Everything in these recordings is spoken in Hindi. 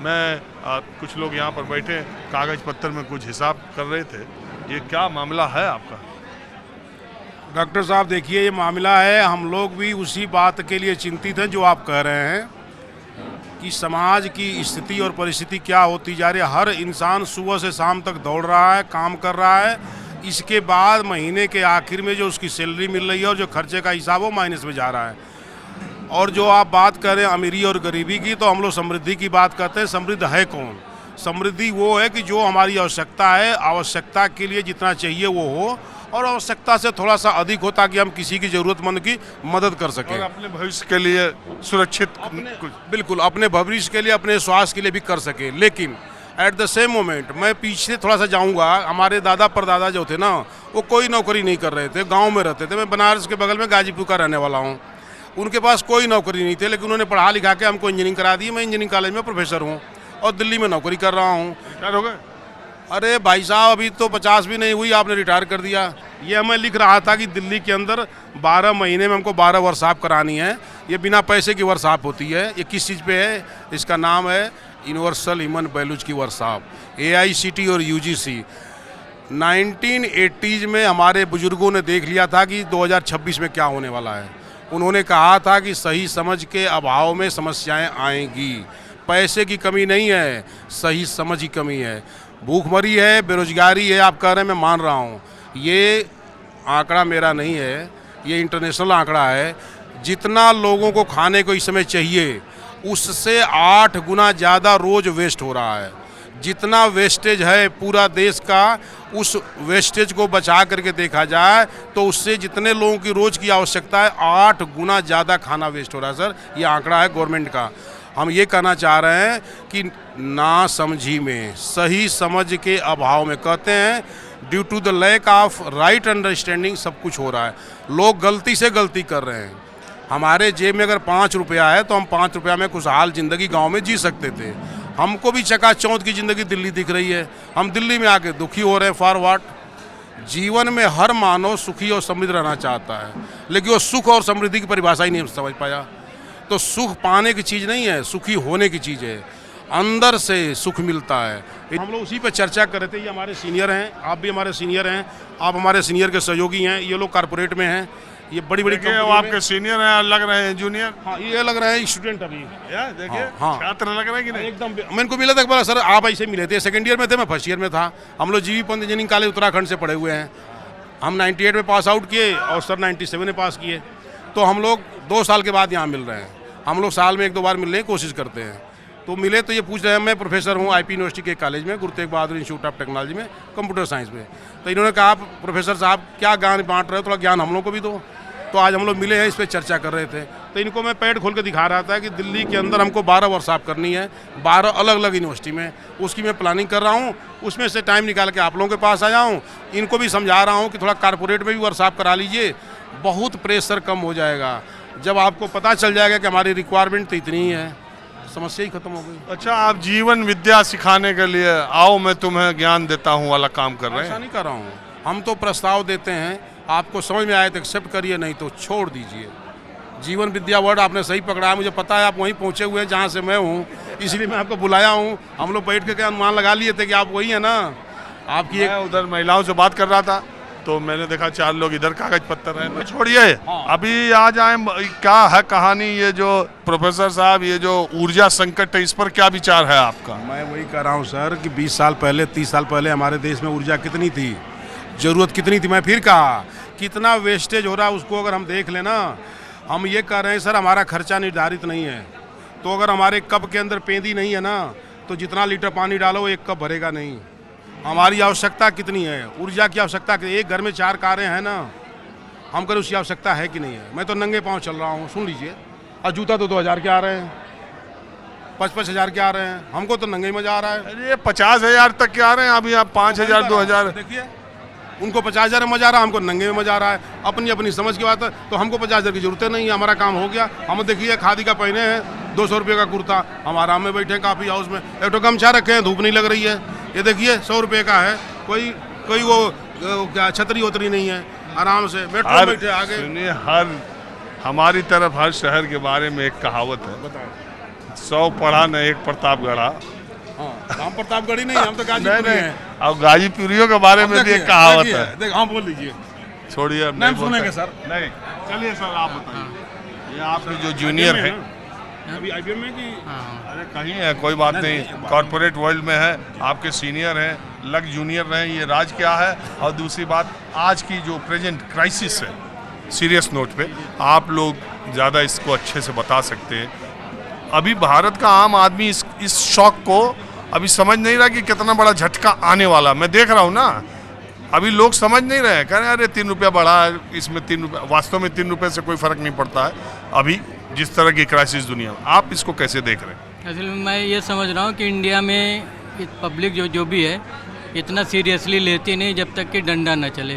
कुछ लोग यहाँ पर बैठे कागज पत्तर में कुछ हिसाब कर रहे थे। ये क्या मामला है आपका? डॉक्टर साहब देखिए, ये मामला है, हम लोग भी उसी बात के लिए चिंतित हैं जो आप कह रहे हैं कि समाज की स्थिति और परिस्थिति क्या होती जा रही है। हर इंसान सुबह से शाम तक दौड़ रहा है, काम कर रहा है, इसके बाद महीने के आखिर में जो उसकी सैलरी मिल रही है और जो खर्चे का हिसाब वो माइनस में जा रहा है। और जो आप बात करें अमीरी और गरीबी की, तो हम लोग समृद्धि की बात करते हैं। समृद्ध है कौन? समृद्धि वो है कि जो हमारी आवश्यकता है, आवश्यकता के लिए जितना चाहिए वो हो, और आवश्यकता से थोड़ा सा अधिक हो, ताकि हम किसी की ज़रूरतमंद की मदद कर सकें। और अपने भविष्य के लिए सुरक्षित बिल्कुल अपने भविष्य के लिए, अपने स्वास्थ्य के लिए भी कर सके। लेकिन एट द सेम मोमेंट मैं पीछे थोड़ा सा जाऊंगा, हमारे दादा परदादा जो थे ना, वो कोई नौकरी नहीं कर रहे थे, गांव में रहते थे। मैं बनारस के बगल में गाजीपुर का रहने वाला हूँ। उनके पास कोई नौकरी नहीं थी, लेकिन उन्होंने पढ़ा लिखा के हमको इंजीनियरिंग करा दी। मैं इंजीनियरिंग कॉलेज में प्रोफेसर हूँ और दिल्ली में नौकरी कर रहा हूँ। रिटायर हो गए? अरे भाई साहब, अभी तो 50 भी नहीं हुई, आपने रिटायर कर दिया। ये मैं लिख रहा था कि दिल्ली के अंदर 12 महीने में हमको 12 वर्कशॉप करानी है। ये बिना पैसे की वर्कशॉप होती है। ये किस चीज़ पे है? इसका नाम है यूनिवर्सल ह्यूमन वैल्यूज की वर्कशॉप, AICT और UGC। 1980s में हमारे बुजुर्गों ने देख लिया था कि 2026 में क्या होने वाला है। उन्होंने कहा था कि सही समझ के अभाव में समस्याएं आएंगी। पैसे की कमी नहीं है, सही समझ की कमी है। भूखमरी है, बेरोजगारी है, आप कह रहे हैं, मैं मान रहा हूँ। ये आंकड़ा मेरा नहीं है, ये इंटरनेशनल आंकड़ा है। जितना लोगों को खाने को इस समय चाहिए, उससे 8 गुना ज़्यादा रोज़ वेस्ट हो रहा है। जितना वेस्टेज है पूरा देश का, उस वेस्टेज को बचा करके देखा जाए तो उससे जितने लोगों की रोज़ की आवश्यकता है, 8 गुना ज़्यादा खाना वेस्ट हो रहा है। सर, ये आंकड़ा है गवर्नमेंट का। हम ये कहना चाह रहे हैं कि ना समझी में, सही समझ के अभाव में, कहते हैं due to the lack of right understanding सब कुछ हो रहा है। लोग गलती से गलती कर रहे हैं। हमारे जेब में अगर 5 रुपया है तो हम 5 रुपया में खुशहाल ज़िंदगी गांव में जी सकते थे। हमको भी चकाचौंध की ज़िंदगी दिल्ली दिख रही है। हम दिल्ली में आके दुखी हो रहे हैं। For what? जीवन में हर मानव सुखी और समृद्ध रहना चाहता है, लेकिन वो सुख और समृद्धि की परिभाषा ही नहीं समझ पाया। तो सुख पाने की चीज़ नहीं है, सुखी होने की चीज़ है। अंदर से सुख मिलता है। हम लोग उसी पर चर्चा कर रहे थे। ये हमारे सीनियर हैं, आप भी हमारे सीनियर हैं, आप हमारे सीनियर के सहयोगी हैं। ये लोग कॉर्पोरेट में हैं, ये बड़ी बड़ी वो आपके सीनियर हैं, लग रहे हैं जूनियर। हाँ, ये लग रहे हैं स्टूडेंट अभी। देखिए, हाँ, छात्र लग रहे हैं कि नहीं? एकदम। मैं इनको मिला था, बोला सर आप ऐसे मिले थे। सेकंड ईयर में थे, मैं फर्स्ट ईयर में था। हम लोग GV Pant engineering college Uttarakhand से पढ़े हुए हैं। हम 98 में पास आउट किए और सर 97 में पास किए। तो हम लोग 2 साल के बाद यहाँ मिल रहे हैं। हम लोग साल में 1-2 बार मिलने की कोशिश करते हैं। तो मिले तो ये पूछ रहे हैं, मैं प्रोफेसर हूँ IP यूनिवर्सिटी के कॉलेज में, Guru Tegh Bahadur institute of technology में, कंप्यूटर साइंस में। तो इन्होंने कहा, प्रोफेसर साहब क्या ज्ञान बांट रहे हो, थोड़ा ज्ञान हम लोग को भी दो। तो आज हम लोग मिले हैं, इस पर चर्चा कर रहे थे। तो इनको मैं पैड खोल के दिखा रहा था कि दिल्ली के अंदर हमको 12 वर्कशॉप करनी है, 12 अलग अलग यूनिवर्सिटी में। उसकी मैं प्लानिंग कर रहा हूँ। उसमें से टाइम निकाल के आप लोगों के पास आया हूँ। इनको भी समझा रहा हूँ कि थोड़ा कॉर्पोरेट में भी वर्कशॉप करा लीजिए, बहुत प्रेशर कम हो जाएगा। जब आपको पता चल जाएगा कि हमारी रिक्वायरमेंट तो इतनी ही है, समस्या ही खत्म हो गई। अच्छा, आप जीवन विद्या सिखाने के लिए आओ मैं तुम्हें ज्ञान देता हूँ वाला काम कर रहे हैं? ऐसा नहीं कर रहा हूँ। हम तो प्रस्ताव देते हैं, आपको समझ में आए तो एक्सेप्ट करिए, नहीं तो छोड़ दीजिए। जीवन विद्या वर्ड आपने सही पकड़ा है। मुझे पता है आप वहीं पहुँचे हुए हैं जहाँ से मैं हूँ, इसलिए मैं आपको बुलाया हूँ। हम लोग बैठ के अनुमान लगा लिए थे कि आप वही हैं ना। आपकी उधर महिलाओं से बात कर रहा था तो मैंने देखा 4 लोग इधर कागज पत्तर हैं। छोड़िए, अभी आ जाए, क्या है कहानी ये जो प्रोफेसर साहब, ये जो ऊर्जा संकट है, इस पर क्या विचार है आपका? मैं वही कह रहा हूँ सर कि 20 साल पहले, 30 साल पहले हमारे देश में ऊर्जा कितनी थी, ज़रूरत कितनी थी। मैं फिर कहा, कितना वेस्टेज हो रहा है उसको अगर हम देख लेना। हम ये कह रहे हैं सर, हमारा खर्चा निर्धारित नहीं है। तो अगर हमारे कप के अंदर पेंदी नहीं है ना, तो जितना लीटर पानी डालो 1 कप भरेगा नहीं। हमारी आवश्यकता कितनी है, ऊर्जा की आवश्यकता। एक घर में 4 कारें हैं ना, हम करें उसकी आवश्यकता है कि नहीं है। मैं तो नंगे पाँव चल रहा हूँ, सुन लीजिए। और जूता तो 2000 के आ रहे हैं, 5-5 हज़ार के आ रहे हैं। हमको तो नंगे मजा आ रहा है। अरे 50,000 तक के आ रहे हैं, अभी आप 5,000 2,000। देखिए, उनको 50,000 में मजा आ रहा है, हमको नंगे में मजा आ रहा है। अपनी अपनी समझ की बात है। तो हमको 50,000 की जरूरत नहीं है, हमारा काम हो गया। हम देखिए खादी का पहने हैं, 200 रुपये का कुर्ता, हम आराम में बैठे कॉफी हाउस में, एक तो गमछा रखे हैं, धूप नहीं लग रही है। ये देखिए 100 रुपये का है, कोई वो क्या छतरी वतरी नहीं है, आराम से मेट्रो में बैठे आगे। सुनिए, हमारी तरफ हर शहर के बारे में एक कहावत है, 100 पढ़ा न एक प्रताप गढ़ा। हाँ, राम प्रतापगढ़ी नहीं, हम तो नहीं गाजीपुरी नहीं, हैं। अब गाजीपुरियों के बारे में भी एक कहावत है। हाँ, बोल लीजिए। छोड़िए, अब नहीं बोलते। सुनेंगे सर। नहीं, चलिए सर आप बताइए। ये आपके जो जूनियर है, अभी IBM में कि अरे कहीं है, कोई बात नहीं, कॉर्पोरेट वर्ल्ड में है, आपके सीनियर हैं, लग जूनियर रहे, ये राज क्या है। और दूसरी बात, आज की जो प्रेजेंट क्राइसिस है, सीरियस नोट पे आप लोग ज़्यादा इसको अच्छे से बता सकते हैं। अभी भारत का आम आदमी इस शॉक को अभी समझ नहीं रहा कि कितना बड़ा झटका आने वाला। मैं देख रहा हूँ ना, अभी लोग समझ नहीं रहे हैं, कह रहे हैं अरे 3 रुपया बढ़ा है, इसमें 3 रुपया, वास्तव में 3 रुपये से कोई फ़र्क नहीं पड़ता है अभी जिस तरह की क्राइसिस दुनिया में। आप इसको कैसे देख रहे हैं? असल में मैं ये समझ रहा हूँ कि इंडिया में पब्लिक जो भी है इतना सीरियसली लेती नहीं जब तक कि डंडा न चले,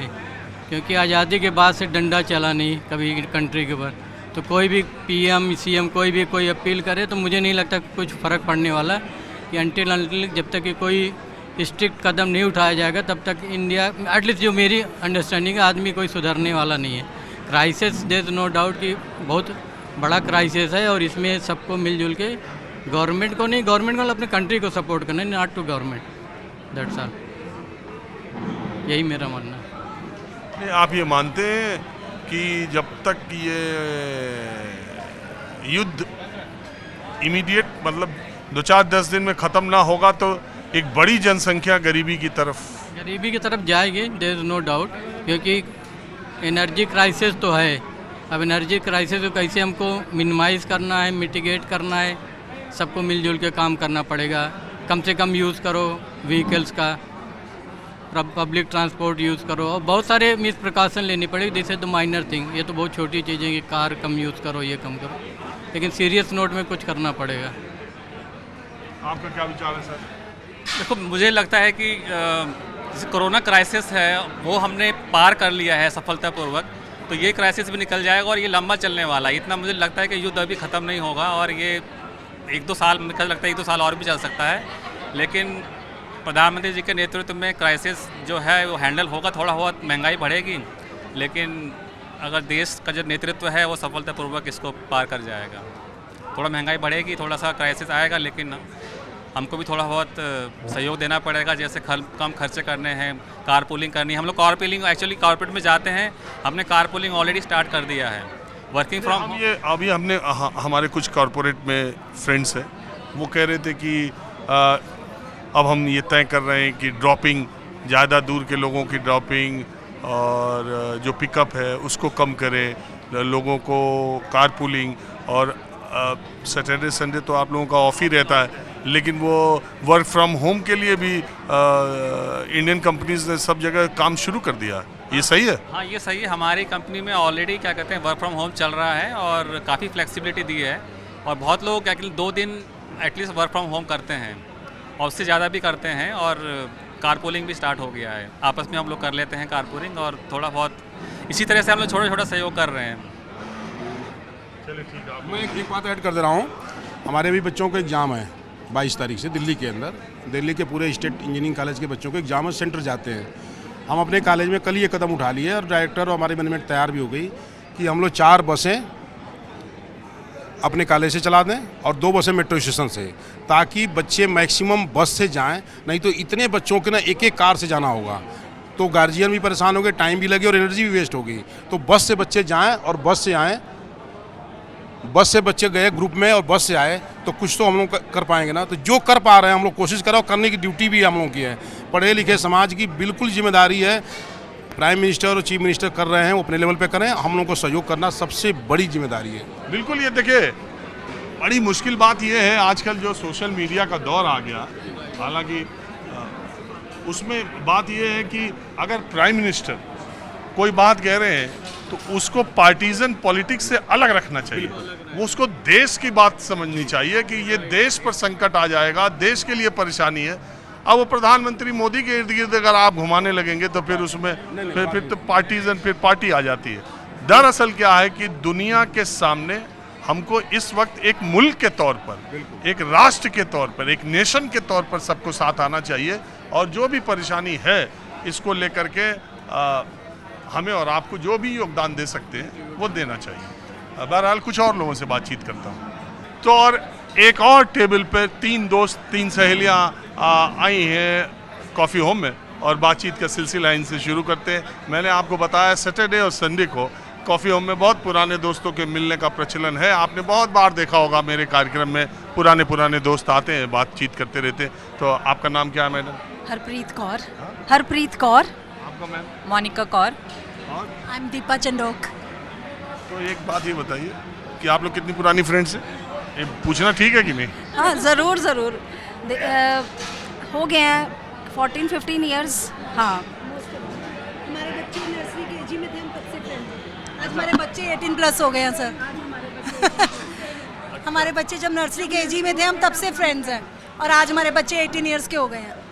क्योंकि आज़ादी के बाद से डंडा चला नहीं कभी कंट्री के ऊपर। तो कोई भी PM CM कोई अपील करे तो मुझे नहीं लगता कुछ फ़र्क पड़ने वाला, कि अनटिल जब तक कि कोई स्ट्रिक्ट कदम नहीं उठाया जाएगा तब तक इंडिया, एटलीस्ट जो मेरी अंडरस्टैंडिंग है, आदमी कोई सुधरने वाला नहीं है। Crisis there is no doubt कि बहुत बड़ा क्राइसिस है, और इसमें सबको मिलजुल के गवर्नमेंट को नहीं, गवर्नमेंट को अपने कंट्री को सपोर्ट करना है, नॉट टू गवर्नमेंट, दैट्स ऑल। यही मेरा मानना है। नहीं, आप ये मानते हैं कि जब तक ये युद्ध इमीडिएट मतलब 2-4-10 दिन में ख़त्म ना होगा तो एक बड़ी जनसंख्या गरीबी की तरफ जाएगी, देयर इज़ नो डाउट, क्योंकि एनर्जी क्राइसिस तो है। अब एनर्जी क्राइसिस को कैसे हमको मिनिमाइज़ करना है, मिटिगेट करना है, सबको मिलजुल के काम करना पड़ेगा। कम से कम यूज़ करो व्हीकल्स का, पब्लिक ट्रांसपोर्ट यूज़ करो, और बहुत सारे मिस प्रिकॉशन लेनी पड़ेगी। This is the minor thing, ये तो बहुत छोटी चीज़ें कि कार कम यूज़ करो, ये कम करो, लेकिन सीरियस नोट में कुछ करना पड़ेगा। आपका क्या विचार है सर? देखो, मुझे लगता है कि जैसे कोरोना क्राइसिस है वो हमने पार कर लिया है सफलतापूर्वक, तो ये क्राइसिस भी निकल जाएगा और ये लंबा चलने वाला है। इतना मुझे लगता है कि युद्ध अभी ख़त्म नहीं होगा, और ये 1-2 साल, मुझे लगता है 1-2 साल और भी चल सकता है। लेकिन प्रधानमंत्री जी के नेतृत्व में क्राइसिस जो है वो हैंडल होगा। थोड़ा बहुत महंगाई बढ़ेगी, लेकिन अगर देश का जो नेतृत्व है वो सफलतापूर्वक इसको पार कर जाएगा। थोड़ा महंगाई बढ़ेगी, थोड़ा सा क्राइसिस आएगा, लेकिन हमको भी थोड़ा बहुत सहयोग देना पड़ेगा। जैसे कम खर्चे करने हैं, कारपूलिंग करनी है। हम लोग कारपूलिंग एक्चुअली कॉर्पोरेट में जाते हैं, हमने कारपूलिंग ऑलरेडी स्टार्ट कर दिया है, वर्किंग फ्रॉम। अभी हमने हमारे कुछ कॉर्पोरेट में फ्रेंड्स हैं, वो कह रहे थे कि अब हम ये तय कर रहे हैं कि ड्रॉपिंग, ज़्यादा दूर के लोगों की ड्रॉपिंग और जो पिकअप है उसको कम करें, लोगों को कारपूलिंग। और सैटरडे संडे तो आप लोगों का ऑफ ही रहता है, लेकिन वो वर्क फ्रॉम होम के लिए भी इंडियन कंपनीज ने सब जगह काम शुरू कर दिया। ये सही है? हाँ, ये सही है। हमारी कंपनी में ऑलरेडी क्या कहते हैं वर्क फ्रॉम होम चल रहा है, और काफ़ी फ्लेक्सिबिलिटी दी है, और बहुत लोग एक्चुअली 2 दिन एटलीस्ट वर्क फ्रॉम होम करते हैं, और उससे ज़्यादा भी करते हैं। और कारपूलिंग भी स्टार्ट हो गया है, आपस में हम लोग कर लेते हैं कारपूलिंग, और थोड़ा बहुत इसी तरह से हम लोग छोटा सहयोग कर रहे हैं। चलिए ठीक है। मैं एक बात ऐड कर दे रहा हूँ। हमारे भी बच्चों का एग्ज़ाम है 22 तारीख से दिल्ली के अंदर। दिल्ली के पूरे स्टेट इंजीनियरिंग कॉलेज के बच्चों को एग्जाम सेंटर जाते हैं। हम अपने कॉलेज में कल ये कदम उठा लिए, और डायरेक्टर और हमारी मैनेजमेंट तैयार भी हो गई कि हम लोग 4 बसें अपने कॉलेज से चला दें और 2 बसें मेट्रो स्टेशन से, ताकि बच्चे मैक्सिमम बस से जाएं। नहीं तो इतने बच्चों के ना एक कार से जाना होगा, तो गार्जियन भी परेशान हो गए, टाइम भी लगे और एनर्जी भी वेस्ट होगी। तो बस से बच्चे जाएं और बस से आएँ। बस से बच्चे गए ग्रुप में और बस से आए तो कुछ तो हम लोग कर पाएंगे ना। तो जो कर पा रहे हैं हम लोग कोशिश करें, और करने की ड्यूटी भी हम लोगों की है। पढ़े लिखे समाज की बिल्कुल जिम्मेदारी है। प्राइम मिनिस्टर और चीफ मिनिस्टर कर रहे हैं, वो अपने लेवल पे करें, हम लोगों को सहयोग करना सबसे बड़ी जिम्मेदारी है। बिल्कुल। ये देखिए, बड़ी मुश्किल बात ये है, आजकल जो सोशल मीडिया का दौर आ गया, हालांकि उसमें बात ये है कि अगर प्राइम मिनिस्टर कोई बात कह रहे हैं तो उसको पार्टीजन पॉलिटिक्स से अलग रखना चाहिए। वो उसको देश की बात समझनी चाहिए कि ये देश पर संकट आ जाएगा, देश के लिए परेशानी है। अब वो प्रधानमंत्री मोदी के इर्द गिर्द अगर आप घुमाने लगेंगे तो फिर उसमें फिर तो पार्टीजन, फिर पार्टी आ जाती है। दरअसल क्या है कि दुनिया के सामने हमको इस वक्त एक मुल्क के तौर पर, एक राष्ट्र के तौर पर, एक नेशन के तौर पर सबको साथ आना चाहिए, और जो भी परेशानी है इसको लेकर के हमें और आपको जो भी योगदान दे सकते हैं वो देना चाहिए। बहरहाल कुछ और लोगों से बातचीत करता हूँ। तो और एक और टेबल पे 3 दोस्त 3 सहेलियां आई हैं कॉफ़ी होम में और बातचीत का सिलसिला इनसे शुरू करते हैं। मैंने आपको बताया सैटरडे और संडे को कॉफ़ी होम में बहुत पुराने दोस्तों के मिलने का प्रचलन है। आपने बहुत बार देखा होगा मेरे कार्यक्रम में पुराने दोस्त आते हैं, बातचीत करते रहते हैं। तो आपका नाम क्या है मैडम? हरप्रीत कौर। हरप्रीत कौर। आपका मैम? मोनिका कौर। और आई एम दीपा चंडोक। तो एक बात ये बताइए कि आप लोग कितनी पुरानी फ्रेंड्स हैं? ये पूछना ठीक है कि नहीं? हाँ ज़रूर ज़रूर। हो गए हैं 14-15 ईयर्स। हाँ, हमारे बच्चे नर्सरी केजी में थे, हम तब से फ्रेंड हैं। आज हमारे बच्चे 18 प्लस हो गए हैं सर। हमारे बच्चे जब नर्सरी केजी में थे हम तब से फ्रेंड्स हैं और आज हमारे बच्चे 18 इयर्स के हो गए हैं।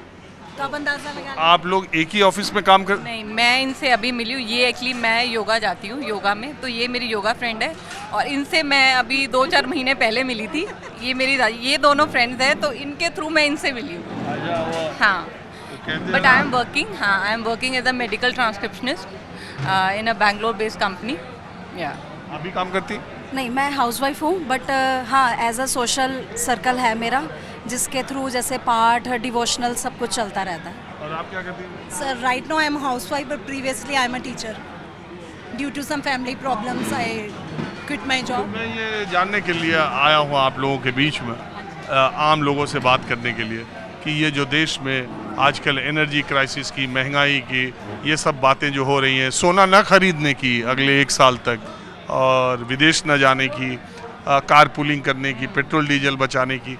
तो आप अंदाजा लगा। आप लोग एक ही ऑफिस में काम कर? नहीं, मैं इनसे अभी मिली हूँ। ये एक्चुअली मैं योगा जाती हूँ, योगा में, तो ये मेरी योगा फ्रेंड है और इनसे मैं अभी 2-4 महीने पहले मिली थी। ये दोनों फ्रेंड्स हैं, तो इनके थ्रू मैं इनसे मिली हूँ। हाँ, बट आई एम वर्किंग। हाँ, I am working as a medical transcriptionist in a Bangalore based company. या अभी काम करती? नहीं, मैं हाउसवाइफ हूँ, बट हाँ एज अ सोशल सर्कल है मेरा, जिसके थ्रू जैसे पाठ, डिवोशनल सब कुछ चलता रहता है। और आप क्या करती हैं? Sir right now I am housewife but previously I am a teacher. Due to some family problems I quit my job. मैं ये जानने के लिए आया हूँ आप लोगों के बीच में, आम लोगों से बात करने के लिए कि ये जो देश में आजकल एनर्जी क्राइसिस की, महंगाई की, ये सब बातें जो हो रही हैं, सोना न खरीदने की अगले 1 साल तक, और विदेश न जाने की, कार पुलिंग करने की, पेट्रोल डीजल बचाने की,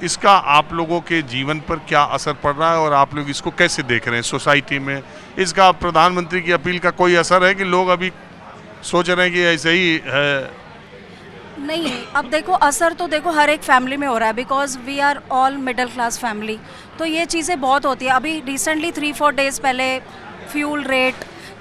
इसका आप लोगों के जीवन पर क्या असर पड़ रहा है और आप लोग इसको कैसे देख रहे हैं सोसाइटी में? इसका प्रधानमंत्री की अपील का कोई असर है कि लोग अभी सोच रहे हैं कि ऐसे ही है? नहीं, अब देखो असर तो देखो हर एक फैमिली में हो रहा है, because we are all middle class family. तो ये चीज़ें बहुत होती है। अभी रिसेंटली 3-4 डेज़ पहले फ्यूल रेट,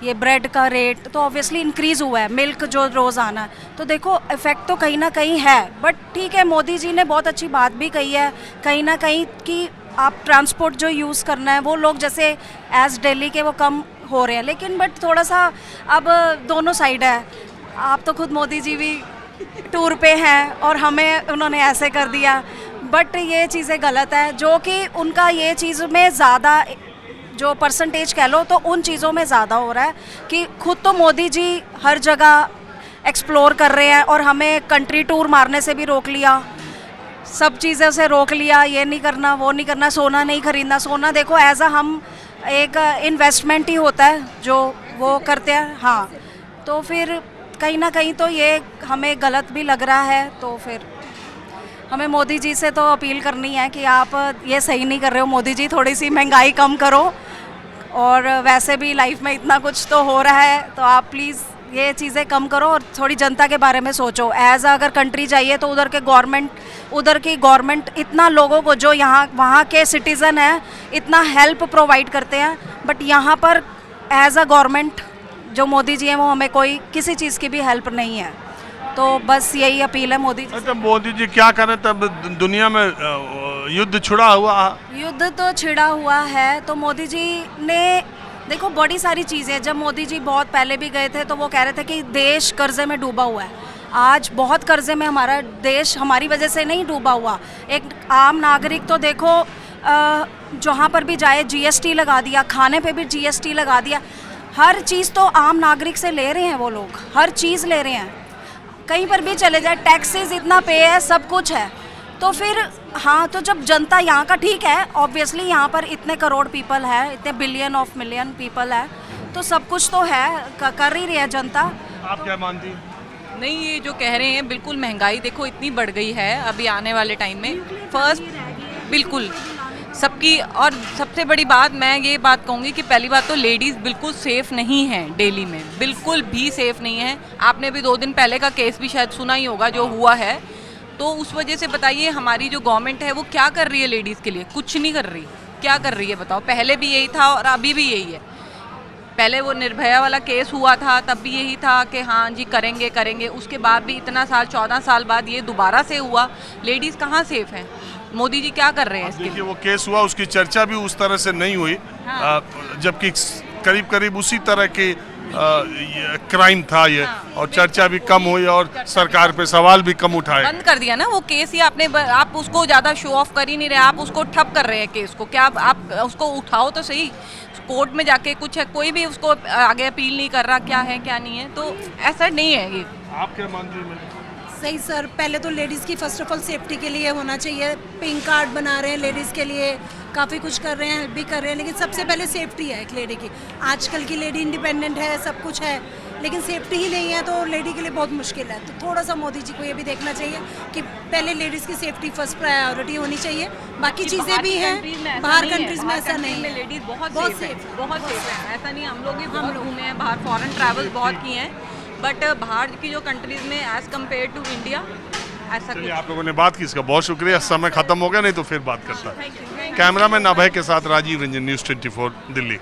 ये ब्रेड का रेट तो ऑब्वियसली इंक्रीज़ हुआ है, मिल्क जो रोज़ आना है, तो देखो इफ़ेक्ट तो कहीं ना कहीं है। बट ठीक है, मोदी जी ने बहुत अच्छी बात भी कही है कहीं ना कहीं कि आप ट्रांसपोर्ट जो यूज़ करना है वो लोग जैसे एज दिल्ली के वो कम हो रहे हैं, लेकिन बट थोड़ा सा अब दोनों साइड है। आप तो खुद मोदी जी भी टूर पे हैं और हमें उन्होंने ऐसे कर दिया, बट ये चीज़ें गलत है। जो कि उनका ये चीज़ में ज़्यादा जो परसेंटेज कह लो तो उन चीज़ों में ज़्यादा हो रहा है कि खुद तो मोदी जी हर जगह एक्सप्लोर कर रहे हैं और हमें कंट्री टूर मारने से भी रोक लिया, सब चीज़ों से रोक लिया, ये नहीं करना वो नहीं करना, सोना नहीं खरीदना। सोना देखो एज अ हम एक इन्वेस्टमेंट ही होता है जो वो करते हैं। हाँ, तो फिर कहीं ना कहीं तो ये हमें गलत भी लग रहा है। तो फिर हमें मोदी जी से तो अपील करनी है कि आप ये सही नहीं कर रहे हो मोदी जी, थोड़ी सी महंगाई कम करो, और वैसे भी लाइफ में इतना कुछ तो हो रहा है तो आप प्लीज़ ये चीज़ें कम करो और थोड़ी जनता के बारे में सोचो। एज अगर कंट्री जाइए तो उधर की गवर्नमेंट इतना लोगों को जो यहाँ वहाँ के सिटीज़न हैं इतना हेल्प प्रोवाइड करते हैं, बट यहाँ पर एज अ गवर्नमेंट जो मोदी जी हैं वो हमें कोई किसी चीज़ की भी हेल्प नहीं है। तो बस यही अपील है मोदी जी। अच्छा, मोदी जी क्या करें तब दुनिया में युद्ध छिड़ा हुआ? युद्ध तो छिड़ा हुआ है, तो मोदी जी ने देखो बड़ी सारी चीज़ें, जब मोदी जी बहुत पहले भी गए थे तो वो कह रहे थे कि देश कर्जे में डूबा हुआ है। आज बहुत कर्जे में हमारा देश हमारी वजह से नहीं डूबा हुआ। एक आम नागरिक तो देखो जहाँ पर भी जाए जीएसटी लगा दिया, खाने पे भी जीएसटी लगा दिया, हर चीज़ तो आम नागरिक से ले रहे हैं वो लोग, हर चीज़ ले रहे हैं। कहीं पर भी चले जाए टैक्सेस इतना पे है, सब कुछ है। तो फिर हाँ, तो जब जनता यहाँ का ठीक है, ऑब्वियसली यहाँ पर इतने करोड़ पीपल है, इतने बिलियन ऑफ मिलियन पीपल है, तो सब कुछ तो है, कर ही रही है जनता। आप क्या मानती हैं? नहीं, ये जो कह रहे हैं बिल्कुल, महंगाई देखो इतनी बढ़ गई है अभी आने वाले टाइम में। फर्स्ट बिल्कुल सबकी, और सबसे बड़ी बात मैं ये बात कहूँगी कि पहली बात तो लेडीज़ बिल्कुल सेफ़ नहीं हैं दिल्ली में, बिल्कुल भी सेफ़ नहीं है। आपने भी 2 दिन पहले का केस भी शायद सुना ही होगा जो हुआ है। तो उस वजह से बताइए हमारी जो गवर्नमेंट है वो क्या कर रही है लेडीज़ के लिए? कुछ नहीं कर रही। क्या कर रही है बताओ? पहले भी यही था और अभी भी यही है। पहले वो निर्भया वाला केस हुआ था तब भी यही था कि हाँ जी करेंगे, उसके बाद भी इतना साल 14 साल बाद ये दोबारा से हुआ। लेडीज़ कहाँ सेफ़ हैं? मोदी जी क्या कर रहे हैं इसके लिए? देखिए, वो केस हुआ, उसकी चर्चा भी उस तरह से नहीं हुई। हाँ। जबकि करीब करीब उसी तरह की क्राइम था ये, और चर्चा भी कम हुई और सरकार पे सवाल भी कम उठाए। बंद कर दिया ना वो केस ही आपने आप उसको ज़्यादा शो ऑफ कर ही नहीं रहे, आप उसको ठप कर रहे हैं केस को। क्या आप उसको उठाओ तो सही, कोर्ट में जाके कुछ है, कोई भी उसको आगे अपील नहीं कर रहा क्या है क्या नहीं है, तो ऐसा नहीं है ये। आप क्या मानती हैं? सही सर, पहले तो लेडीज़ की फर्स्ट ऑफ ऑल सेफ्टी के लिए होना चाहिए। पिंक कार्ड बना रहे हैं लेडीज़ के लिए, काफ़ी कुछ कर रहे हैं, हेल्प भी कर रहे हैं, लेकिन सबसे पहले सेफ्टी है एक लेडी की। आजकल की लेडी इंडिपेंडेंट है, सब कुछ है, लेकिन सेफ्टी ही नहीं है तो लेडी के लिए बहुत मुश्किल है। तो थोड़ा सा मोदी जी को ये भी देखना चाहिए कि पहले लेडीज़ की सेफ्टी फर्स्ट प्रायोरिटी होनी चाहिए। बाकी चीज़ें भी हैं, बाहर कंट्रीज़ में ऐसा नहीं है, लेडीज़ बहुत बहुत सेफ है, safe, बहुत सेफ है। ऐसा नहीं, हम लोग भी बहुत घूमे हैं बाहर, फॉरेन ट्रैवल बहुत किए हैं, बट बाहर की जो कंट्रीज़ में एज़ कम्पेयर टू इंडिया ऐसा चलिए, कुछ। आप लोगों ने बात की, इसका बहुत शुक्रिया। समय खत्म हो गया, नहीं तो फिर बात करता। कैमरामैन अभय के साथ राजीव रंजन, न्यूज़ 24 दिल्ली।